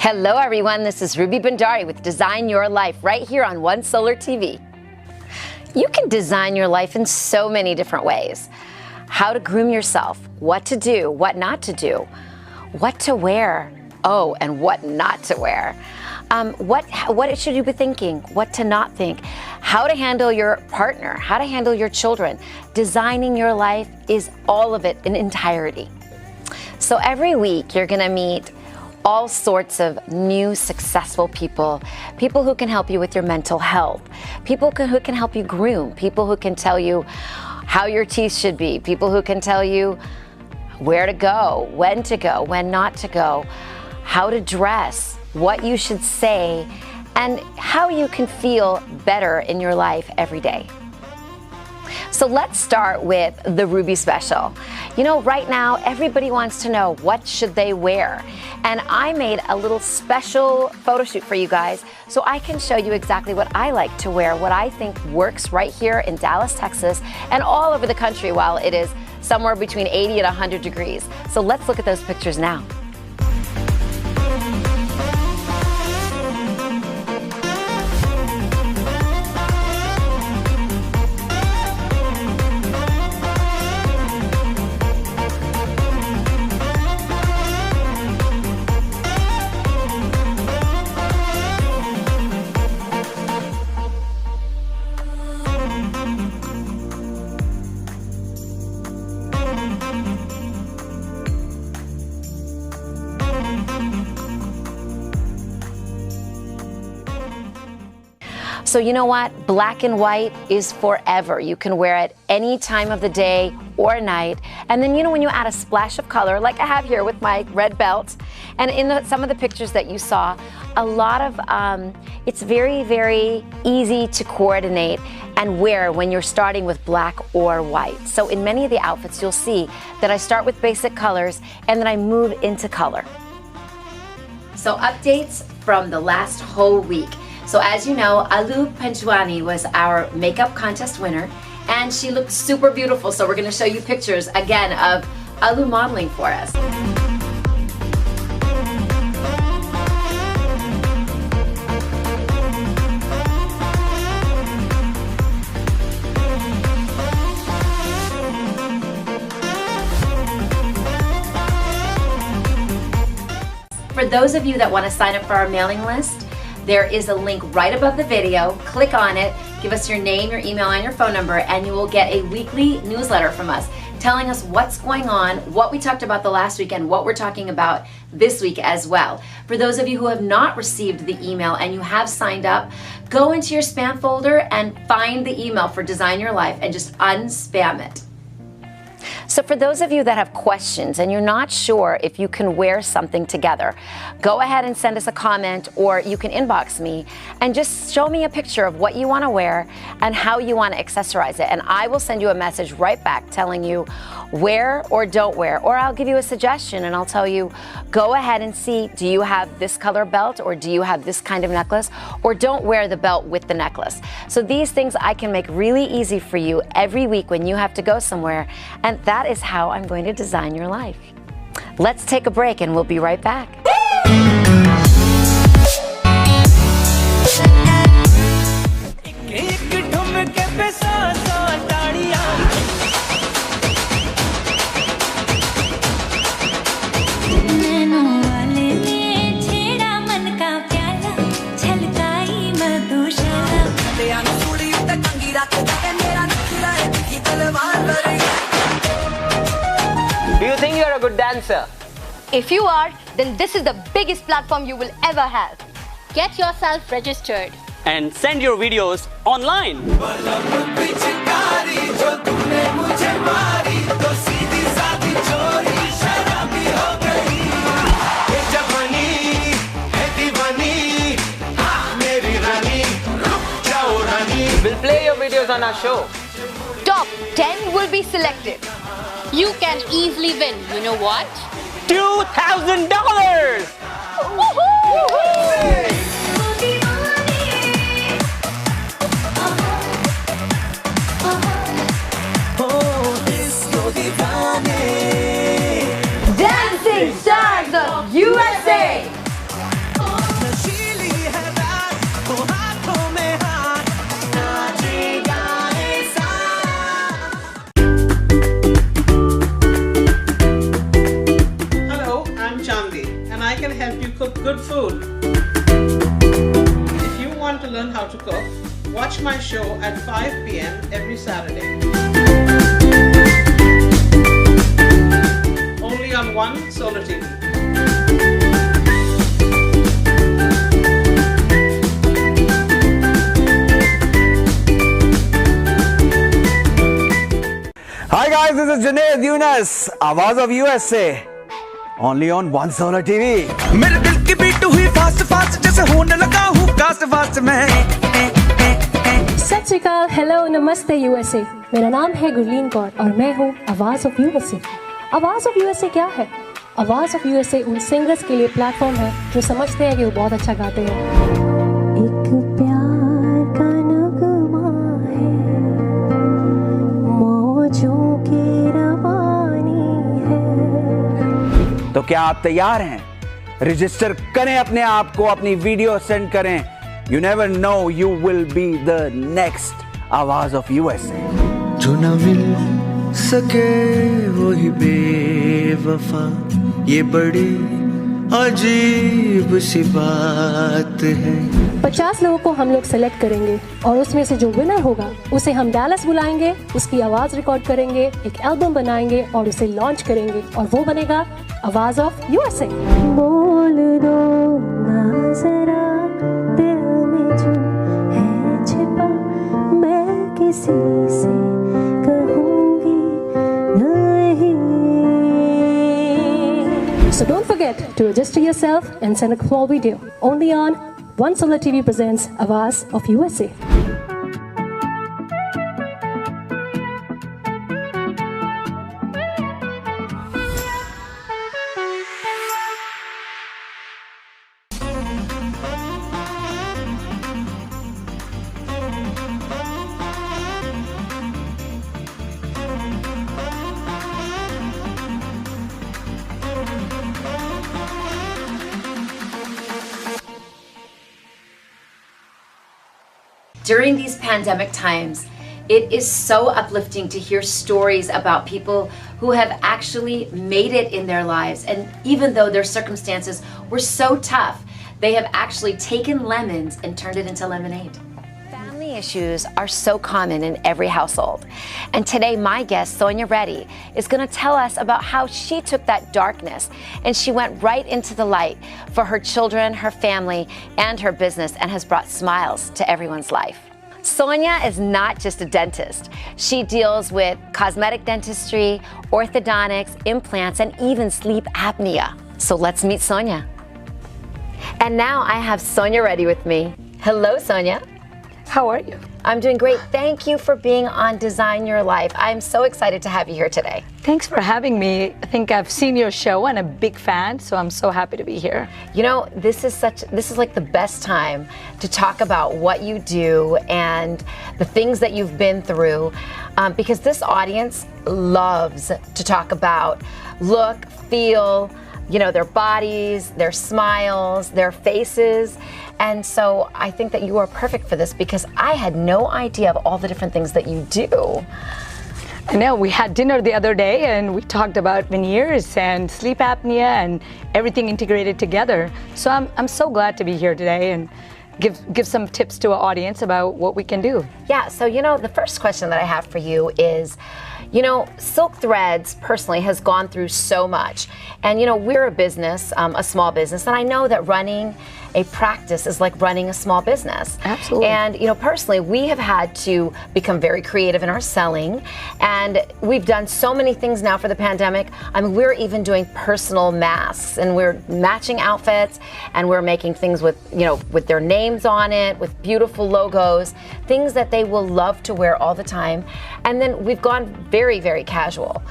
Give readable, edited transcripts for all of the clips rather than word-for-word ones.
Hello everyone, this is Ruby Bhandari with Design Your Life right here on One Solar TV. You can design your life in so many different ways. How to groom yourself, what to do, what not to do, what to wear, oh, and what not to wear. What should you be thinking, what to not think, how to handle your partner, how to handle your children. Designing your life is all of it in entirety. So every week you're gonna meet all sorts of new successful people, people who can help you with your mental health, people who can help you groom, people who can tell you how your teeth should be, people who can tell you where to go, when not to go, how to dress, what you should say, and how you can feel better in your life every day. So let's start with the Ruby Special. You know, right now, everybody wants to know what should they wear. And I made a little special photo shoot for you guys so I can show you exactly what I like to wear, what I think works right here in Dallas, Texas, and all over the country while it is somewhere between 80 and 100 degrees. So let's look at those pictures now. So you know what? Black and white is forever. You can wear it any time of the day or night. And then, you know, when you add a splash of color, like I have here with my red belt, and in some of the pictures that you saw, a lot of, it's very, very easy to coordinate and wear when you're starting with black or white. So in many of the outfits, you'll see that I start with basic colors and then I move into color. So updates from the last whole week. So as you know, Alu Panjwani was our makeup contest winner, and she looked super beautiful. So we're going to show you pictures again of Alu modeling for us. For those of you that want to sign up for our mailing list, there is a link right above the video. Click on it, give us your name, your email, and your phone number, and you will get a weekly newsletter from us telling us what's going on, what we talked about the last week, and what we're talking about this week as well. For those of you who have not received the email and you have signed up, go into your spam folder and find the email for Design Your Life and just unspam it. So for those of you that have questions and you're not sure if you can wear something together, go ahead and send us a comment, or you can inbox me and just show me a picture of what you want to wear and how you want to accessorize it. And I will send you a message right back telling you wear or don't wear, or I'll give you a suggestion and I'll tell you, go ahead and see, do you have this color belt, or do you have this kind of necklace, or don't wear the belt with the necklace. So these things I can make really easy for you every week when you have to go somewhere, and that is how I'm going to design your life. Let's take a break and we'll be right back. Do you think you're a good dancer? If you are, then this is the biggest platform you will ever have. Get yourself registered And send your videos online. We'll play your videos on our show. Top 10 will be selected. You can easily win. You know what? $2,000! Dancing Stars of USA! how to cook, watch my show at 5 p.m. every Saturday. Only on One Solar TV. Hi guys, this is Junaid Yunus, Awaz of USA, only on One Solar TV. मेरे दिल की beat हुई fast fast जैसे होने लगा हूँ cast fast में। सत श्री अकाल, हेलो, नमस्ते यूएसए। मेरा नाम है गुरलीन कौर और मैं हूँ आवाज़ ऑफ यूएसए। आवाज़ ऑफ यूएसए क्या है? आवाज़ ऑफ यूएसए उन सिंगर्स के लिए प्लेटफॉर्म है जो समझते हैं कि वो बहुत अच्छा गाते हैं। एक प्यार का नगमा है, मौजों की रवानी है। तो क्या आप तैयार हैं? रजिस्टर करें अपने आप को, अपनी वीडियो सेंड करें। You never know, you will be the next आवाज of USA. जो न मिल सके वही बेवफा, ये बड़ी अजीब सी बात है। 50 लोगों को हम लोग सेलेक्ट करेंगे और उसमें से जो विनर होगा उसे हम डैलस बुलाएंगे, उसकी आवाज़ रिकॉर्ड करेंगे, एक एल्बम बनाएंगे और उसे लॉन्च करेंगे और वो बनेगा आवाज़ ऑफ यूएसए। बोल दो ना जरा दिल में जो है छिपा, मैं किसी से कहूँगी नहीं। So don't forget to register yourself and send a small video only on One Solar TV presents Awaz of USA. During these pandemic times, it is so uplifting to hear stories about people who have actually made it in their lives. And even though their circumstances were so tough, they have actually taken lemons and turned it into lemonade. Family issues are so common in every household. And today, my guest, Sonia Reddy, is going to tell us about how she took that darkness and she went right into the light for her children, her family, and her business, and has brought smiles to everyone's life. Sonia is not just a dentist. She deals with cosmetic dentistry, orthodontics, implants, and even sleep apnea. So let's meet Sonia. And now I have Sonia Reddy with me. Hello, Sonia. How are you? I'm doing great. Thank you for being on Design Your Life. I'm so excited to have you here today. Thanks for having me. I think I've seen your show and I'm a big fan, so I'm so happy to be here. You know, this is like the best time to talk about what you do and the things that you've been through, because this audience loves to talk about look, feel, you know, their bodies, their smiles, their faces. And so I think that you are perfect for this because I had no idea of all the different things that you do. I know, we had dinner the other day and we talked about veneers and sleep apnea and everything integrated together. So I'm so glad to be here today and give some tips to our audience about what we can do. Yeah, so you know, the first question that I have for you is, you know, Silk Threads personally has gone through so much. And you know, we're a business, a small business, and I know that running a practice is like running a small business. Absolutely. And you know, personally, we have had to become very creative in our selling, and we've done so many things now for the pandemic. I mean, we're even doing personal masks, and we're matching outfits, and we're making things with, you know, with their names on it, with beautiful logos, things that they will love to wear all the time. And then we've gone very, very casual.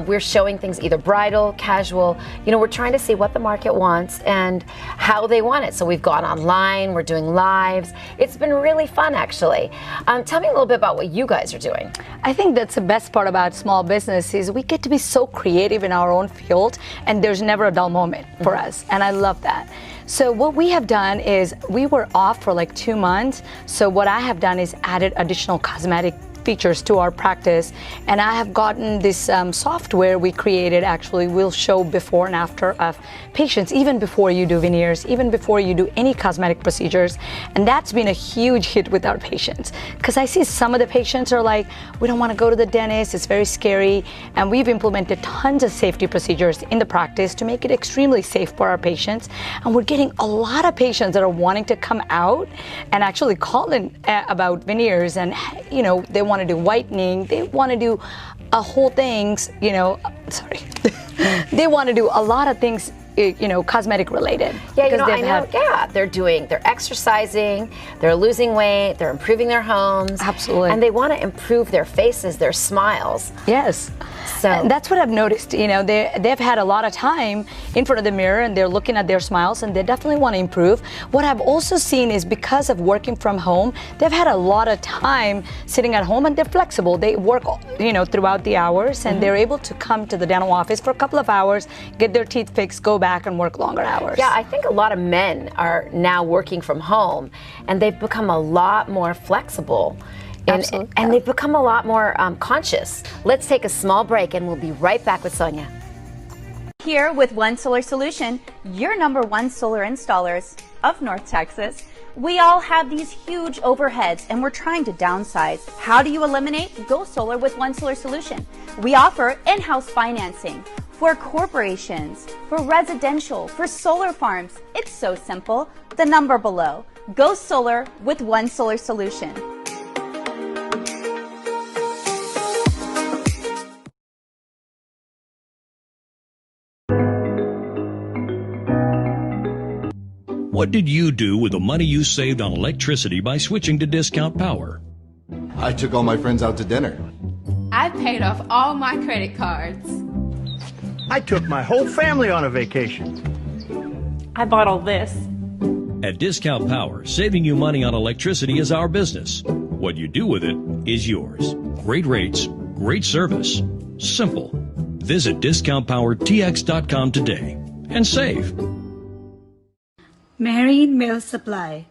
We're showing things either bridal, casual. You know, we're trying to see what the market wants and how they want it. So we've gone online, we're doing lives. It's been really fun, actually. Tell me a little bit about what you guys are doing. I think that's the best part about small business is we get to be so creative in our own field and there's never a dull moment for us. And I love that. So what we have done is we were off for like 2 months. So what I have done is added additional cosmetic features to our practice, and I have gotten this software we created actually will show before and after of patients, even before you do veneers, even before you do any cosmetic procedures. And that's been a huge hit with our patients, because I see some of the patients are like, we don't want to go to the dentist, it's very scary. And we've implemented tons of safety procedures in the practice to make it extremely safe for our patients. And we're getting a lot of patients that are wanting to come out and actually call in about veneers, and they want to do whitening, they want to do a whole things, they want to do a lot of things, cosmetic related. Yeah, they're exercising, they're losing weight, they're improving their homes. Absolutely. And they want to improve their faces, their smiles. Yes. So and that's what I've noticed. They've had a lot of time in front of the mirror and they're looking at their smiles, and they definitely want to improve. What I've also seen is because of working from home, they've had a lot of time sitting at home, and they're flexible. They work, throughout the hours, and they're able to come to the dental office for a couple of hours, get their teeth fixed, go back and work longer hours. Yeah, I think a lot of men are now working from home, and they've become a lot more flexible. Absolutely. And they've become a lot more conscious. Let's take a small break, and we'll be right back with Sonia. Here with One Solar Solution, your #1 solar installers of North Texas. We all have these huge overheads and we're trying to downsize. How do you eliminate? Go solar with One Solar Solution. We offer in-house financing for corporations, for residential, for solar farms. It's so simple. The number below. Go solar with One Solar Solution. What did you do with the money you saved on electricity by switching to Discount Power? I took all my friends out to dinner. I paid off all my credit cards. I took my whole family on a vacation. I bought all this. At Discount Power, saving you money on electricity is our business. What you do with it is yours. Great rates, great service. Simple. Visit discountpowertx.com today and save. Marine Mill Supply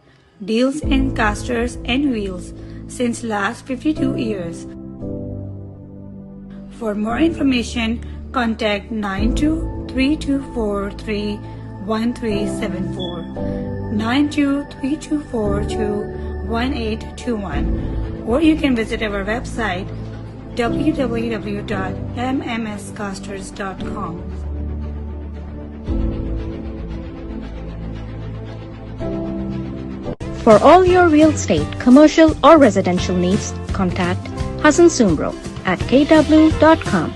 deals in casters and wheels since last 52 years. For more information, contact 9232431374, 9232421821, or you can visit our website www.mmscasters.com. For all your real estate, commercial or residential needs, contact Hassan Sumbro at kw.com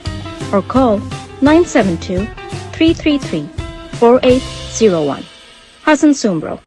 or call 972-333-4801. Hassan Sumbro.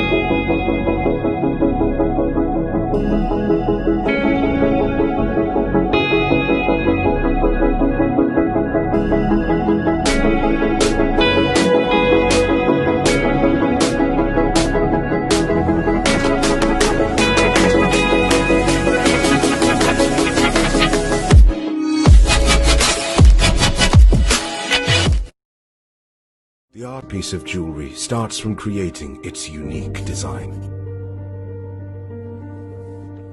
The art piece of jewelry starts from creating its unique design.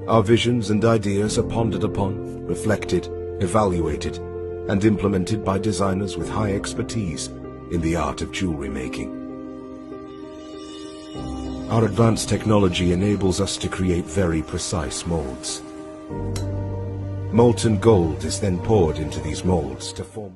Our visions and ideas are pondered upon, reflected, evaluated, and implemented by designers with high expertise in the art of jewelry making. Our advanced technology enables us to create very precise molds. Molten gold is then poured into these molds to form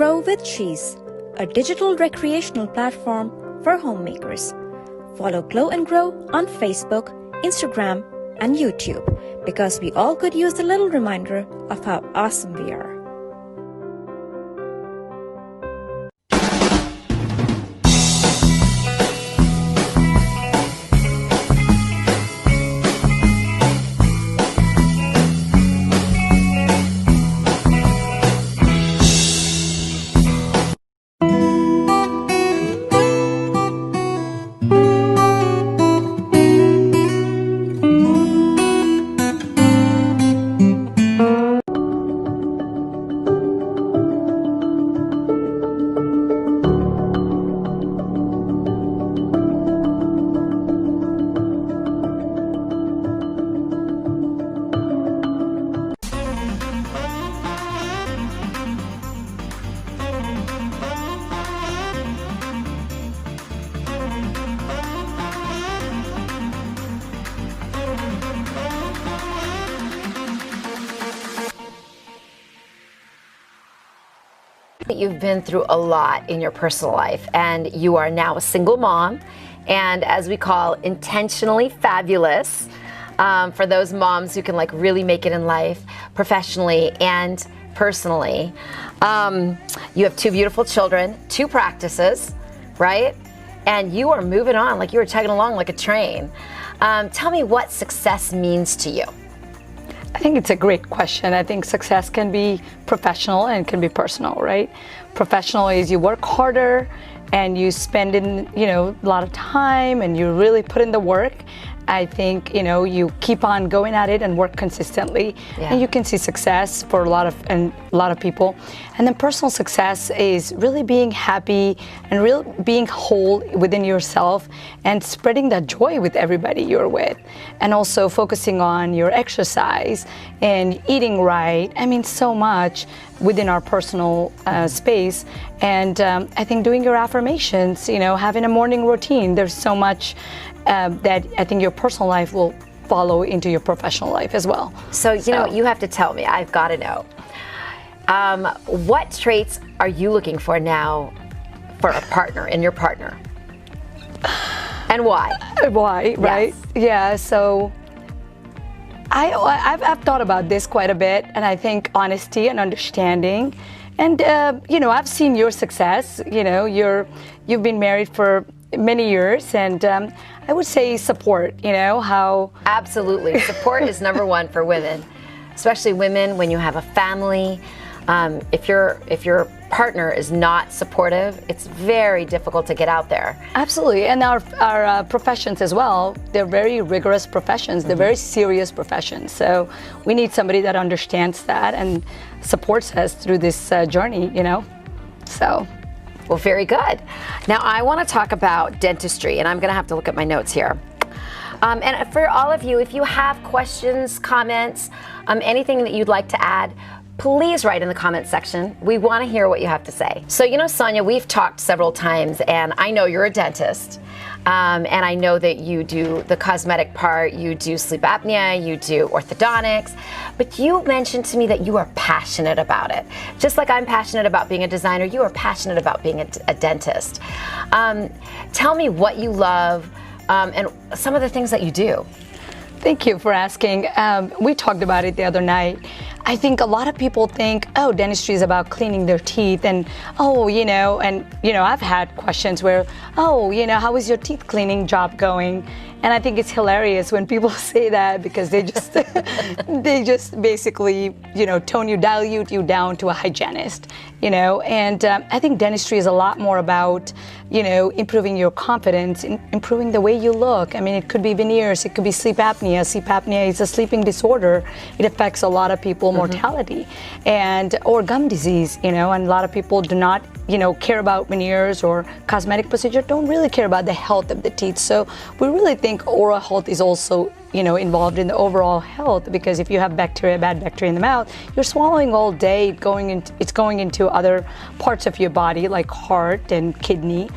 Grow with Cheese, a digital recreational platform for homemakers. Follow Glow and Grow on Facebook, Instagram, and YouTube because we all could use a little reminder of how awesome we are. You've been through a lot in your personal life, and you are now a single mom, and as we call, intentionally fabulous, for those moms who can like really make it in life, professionally and personally. You have two beautiful children, two practices, right? And you are moving on like you were chugging along like a train. Tell me what success means to you. I think it's a great question. I think success can be professional and can be personal, right? Professional is you work harder and you spend a lot of time and you really put in the work. I think, you keep on going at it and work consistently, and you can see success for a lot of people. And then personal success is really being happy and being whole within yourself and spreading that joy with everybody you're with. And also focusing on your exercise and eating right. I mean, so much within our personal space. And I think doing your affirmations, having a morning routine, there's so much that I think your personal life will follow into your professional life as well. So, you have to tell me, I've got to know. What traits are you looking for now for a partner, in your partner? And why? Why, right? Yes. Yeah, so I've thought about this quite a bit, and I think honesty and understanding. And, I've seen your success. You've been married for many years, and I would say support, how... Absolutely. Support is number one for women, especially women when you have a family. If your partner is not supportive, it's very difficult to get out there. Absolutely. And our professions as well, they're very rigorous professions. They're very serious professions. So we need somebody that understands that and supports us through this journey, so... Well, very good. Now, I want to talk about dentistry, and I'm going to have to look at my notes here. And for all of you, if you have questions, comments, anything that you'd like to add, please write in the comments section. We want to hear what you have to say. So, Sonia, we've talked several times, and I know you're a dentist. And I know that you do the cosmetic part, you do sleep apnea, you do orthodontics, but you mentioned to me that you are passionate about it. Just like I'm passionate about being a designer, you are passionate about being a dentist. Tell me what you love and some of the things that you do. Thank you for asking. We talked about it the other night. I think a lot of people think, oh, dentistry is about cleaning their teeth and, I've had questions where, oh, how is your teeth cleaning job going? And I think it's hilarious when people say that because they just basically, dilute you down to a hygienist, and I think dentistry is a lot more about, improving your confidence, improving the way you look. I mean, it could be veneers, it could be sleep apnea. Sleep apnea is a sleeping disorder. It affects a lot of people, mortality, or gum disease, and a lot of people do not, care about veneers or cosmetic procedure, don't really care about the health of the teeth. So we really think oral health is also involved in the overall health, because if you have bacteria, bad bacteria in the mouth, you're swallowing all day, it's going into other parts of your body like heart and kidney.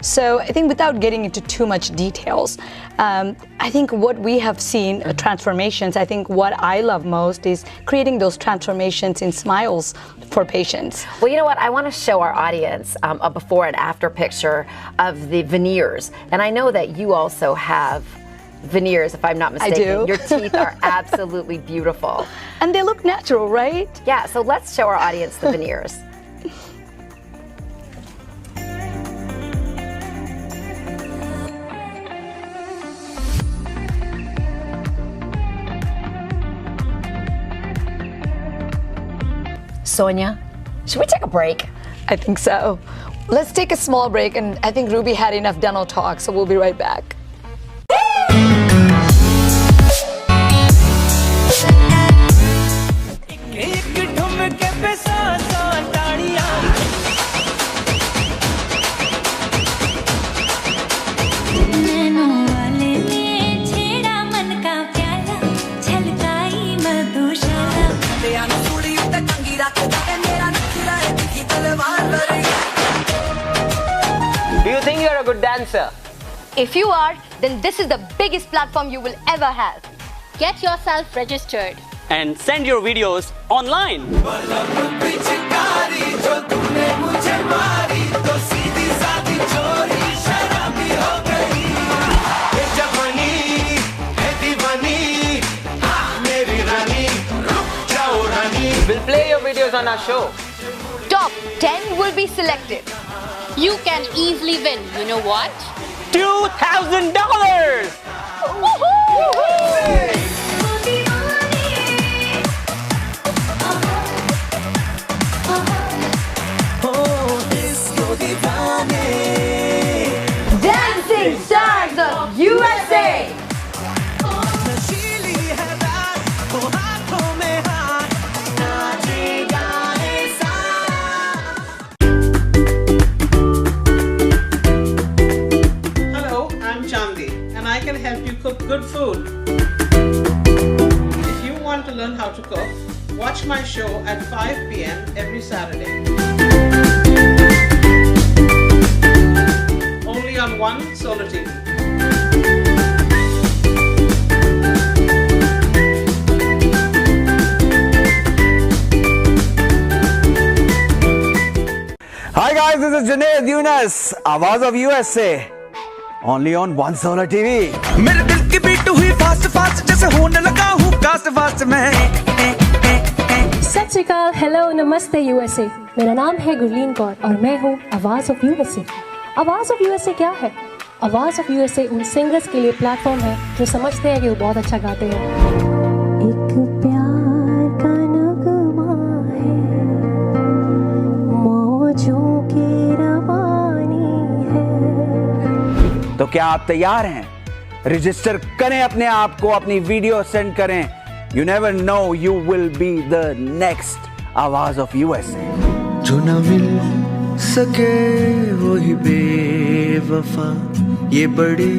So I think without getting into too much details, I think what we have seen transformations, I think what I love most is creating those transformations in smiles for patients. Well, you know what? I want to show our audience a before and after picture of the veneers. And I know that you also have veneers, if I'm not mistaken. I do. Your teeth are absolutely beautiful. And they look natural, right? Yeah, so let's show our audience the veneers. Sonia, should we take a break? I think so. Let's take a small break, and I think Ruby had enough dental talk, so we'll be right back. Do you think you're a good dancer? If you are, then this is the biggest platform you will ever have. Get yourself registered. And send your videos online. We'll play your videos on our show. Top 10 will be selected. You can easily win. You know what? $2,000! Dancing Stars of USA! Hello, I'm Chandi, and I can help you cook good food. If you want to learn how to cook, watch my show at 5 p.m. every Saturday. Only on One Solar TV. Hi guys, this is Junaid Yunus, Awaz of USA, only on One Solar TV. मेरे दिल की beat हुई fast fast जैसे होने लगा हूँ cast fast में। सत श्री अकाल, हेलो, नमस्ते यूएसए। मेरा नाम है गुरलीन कौर और मैं हूँ आवाज ऑफ यूएसए। आवाज ऑफ यूएसए क्या है? आवाज ऑफ यूएसए उन सिंगर्स के लिए प्लेटफॉर्म है जो समझते हैं कि वो बहुत अच्छा गाते हैं। एक प्यार का नगमा है, मौजों की रवानी है। तो क्या आप तैयार हैं? रजिस्टर करें अपने आप को, अपनी वीडियो सेंड करें। You never know, you will be the next आवाज ऑफ यूएसए। जो न मिल सके वही बेवफा, ये बड़ी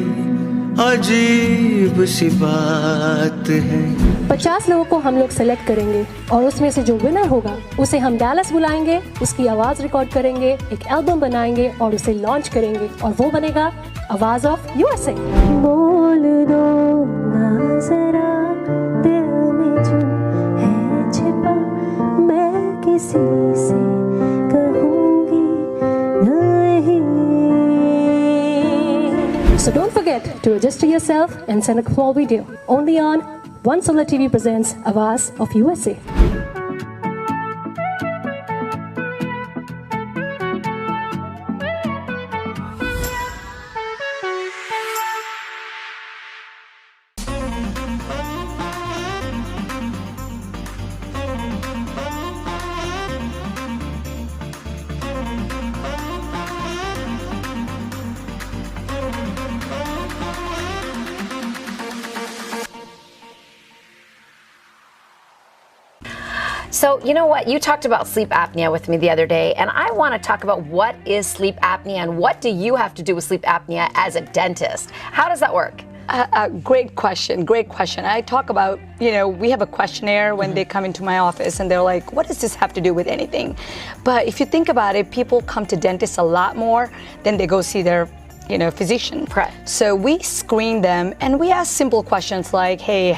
अजीब सी बात है। 50 लोगों को हम लोग सेलेक्ट करेंगे और उसमें से जो विनर होगा उसे हम डैलस बुलाएंगे, उसकी आवाज रिकॉर्ड करेंगे, एक एल्बम बनाएंगे और उसे लॉन्च करेंगे और वो बनेगा आवाज ऑफ यूएसए। बोल दो ना जरा दिल में जो है छिपा, मैं किसी से कहूंगी नहीं। So don't forget to register yourself and send a small video only on One Solar TV presents Awaz of USA. So, you know what? You talked about sleep apnea with me the other day, and I want to talk about what is sleep apnea and what do you have to do with sleep apnea as a dentist? How does that work? Great question. Great question. I talk about, we have a questionnaire when they come into my office and they're like, what does this have to do with anything? But if you think about it, people come to dentists a lot more than they go see their physician. Correct. So we screen them and we ask simple questions like, hey,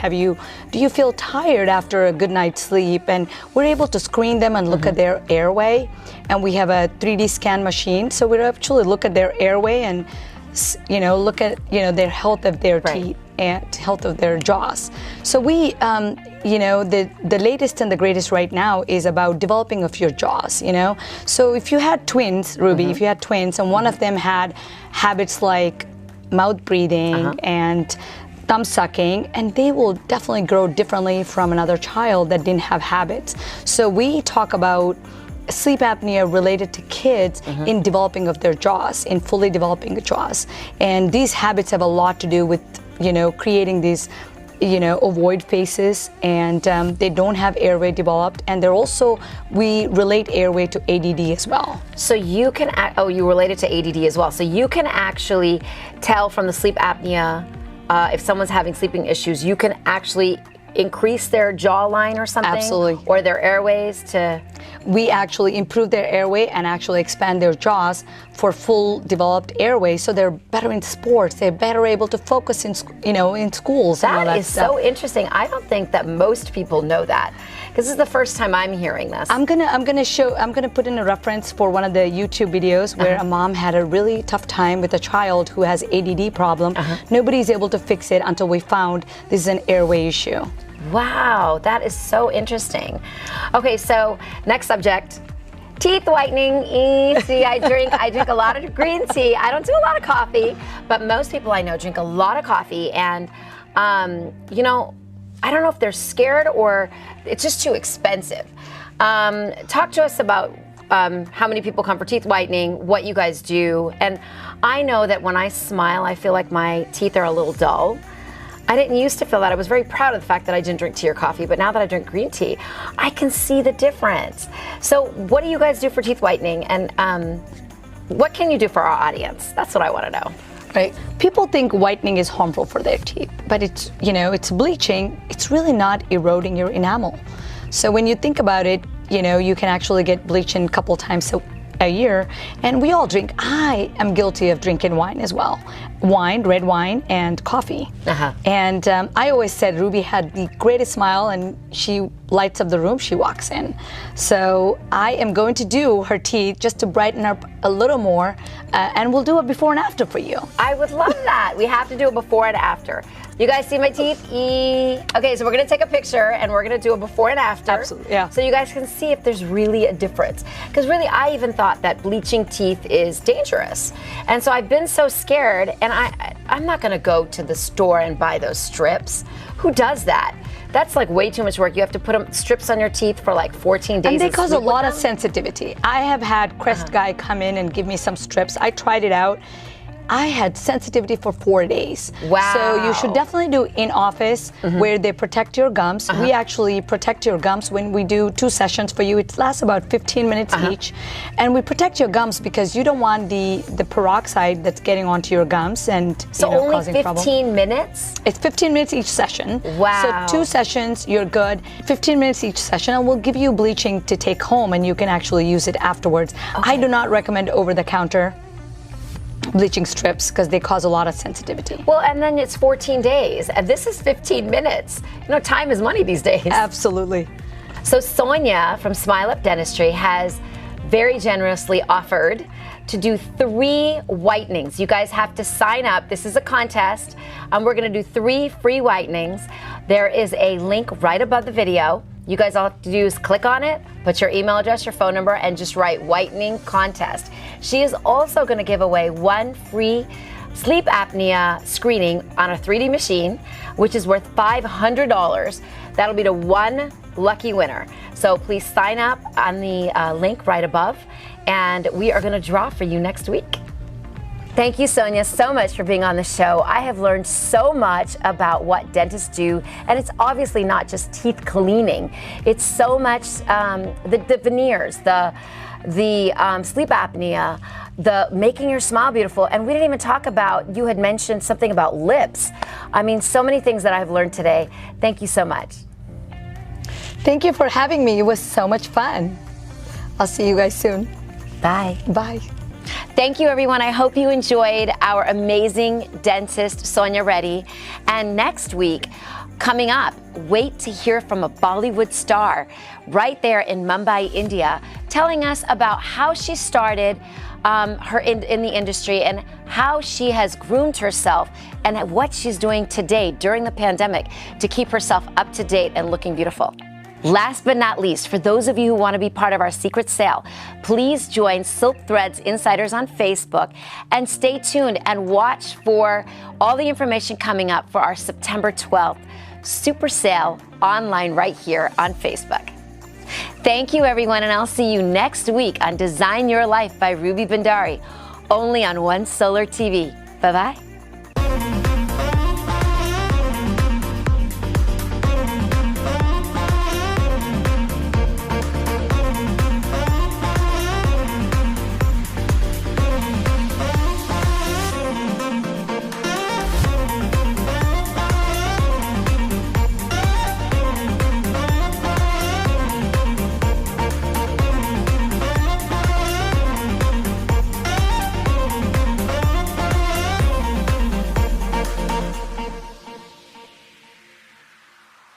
do you feel tired after a good night's sleep? And we're able to screen them and look at their airway. And we have a 3D scan machine. So we actually look at their airway and look at their health of their teeth and health of their jaws. So we the latest and the greatest right now is about developing of your jaws. So if you had twins, Ruby, if you had twins and one of them had habits like mouth breathing and thumb sucking, and they will definitely grow differently from another child that didn't have habits. So we talk about sleep apnea related to kids in developing of their jaws, in fully developing the jaws. And these habits have a lot to do with, creating these, ovoid faces, and they don't have airway developed. And they're also, we relate airway to ADD as well. So you can, you relate it to ADD as well. So you can actually tell from the sleep apnea, if someone's having sleeping issues, you can actually increase their jawline or something? Absolutely. Or their airways to... We actually improve their airway and actually expand their jaws for full developed airway, so they're better in sports, they're better able to focus in schools and all that is stuff. so interesting. I don't think that most people know that, because this is the first time I'm hearing this. I'm gonna put in a reference for one of the YouTube videos where a mom had a really tough time with a child who has ADD problem. Nobody's able to fix it until we found this is an airway issue. Wow, that is so interesting. Okay, so next subject, teeth whitening. See, I drink a lot of green tea. I don't do a lot of coffee, but most people I know drink a lot of coffee, and I don't know if they're scared or it's just too expensive. Talk to us about how many people come for teeth whitening, what you guys do. And I know that when I smile, I feel like my teeth are a little dull. I didn't used to feel that. I was very proud of the fact that I didn't drink tea or coffee, but now that I drink green tea, I can see the difference. So what do you guys do for teeth whitening, and what can you do for our audience? That's what I want to know. Right. People think whitening is harmful for their teeth, but it's bleaching. It's really not eroding your enamel. So when you think about it, you can actually get bleaching a couple times a year, and we all drink. I am guilty of drinking wine as well. Wine, red wine, and coffee. And I always said Ruby had the greatest smile, and she lights up the room she walks in. So I am going to do her teeth just to brighten up a little more, and we'll do a before and after for you. I would love that. We have to do a before and after. You guys see my teeth? Okay, so we're gonna take a picture and we're gonna do a before and after. Absolutely, yeah. So you guys can see if there's really a difference. Because really, I even thought that bleaching teeth is dangerous. And so I've been so scared, and I'm not gonna go to the store and buy those strips. Who does that? That's like way too much work. You have to put strips on your teeth for like 14 days. And they cause a lot of sensitivity. I have had Crest guy come in and give me some strips. I tried it out. I had sensitivity for 4 days. Wow. So you should definitely do in office where they protect your gums. We actually protect your gums when we do 2 sessions for you. It lasts about 15 minutes each. And we protect your gums because you don't want the peroxide that's getting onto your gums and only causing 15 trouble. minutes? It's 15 minutes each session. Wow. So 2 sessions, you're good. 15 minutes each session, and we'll give you bleaching to take home, and you can actually use it afterwards. Okay. I do not recommend over-the-counter bleaching strips because they cause a lot of sensitivity. Well, and then it's 14 days, and this is 15 minutes. Time is money these days. Absolutely. So Sonia from Smile Up Dentistry has very generously offered to do 3 whitenings. You guys have to sign up. This is a contest. We're gonna do 3 free whitenings. There is a link right above the video. You guys all have to do is click on it, put your email address, your phone number, and just write whitening contest. She is also gonna give away 1 free sleep apnea screening on a 3D machine, which is worth $500. That'll be to 1 lucky winner. So please sign up on the link right above, and we are gonna draw for you next week. Thank you, Sonia, so much for being on the show. I have learned so much about what dentists do, and it's obviously not just teeth cleaning. It's so much the veneers, the sleep apnea, the making your smile beautiful, and we didn't even talk about, you had mentioned something about lips. I mean, so many things that I've learned today. Thank you so much. Thank you for having me. It was so much fun. I'll see you guys soon. Bye. Bye. Thank you, everyone. I hope you enjoyed our amazing dentist, Sonia Reddy. And next week, coming up, wait to hear from a Bollywood star right there in Mumbai, India, telling us about how she started her in the industry and how she has groomed herself and what she's doing today during the pandemic to keep herself up to date and looking beautiful. Last but not least, for those of you who want to be part of our secret sale, please join Silk Threads Insiders on Facebook and stay tuned and watch for all the information coming up for our September 12th super sale online right here on Facebook. Thank you, everyone, and I'll see you next week on Design Your Life by Ruby Bhandari, only on One Solar TV. Bye-bye.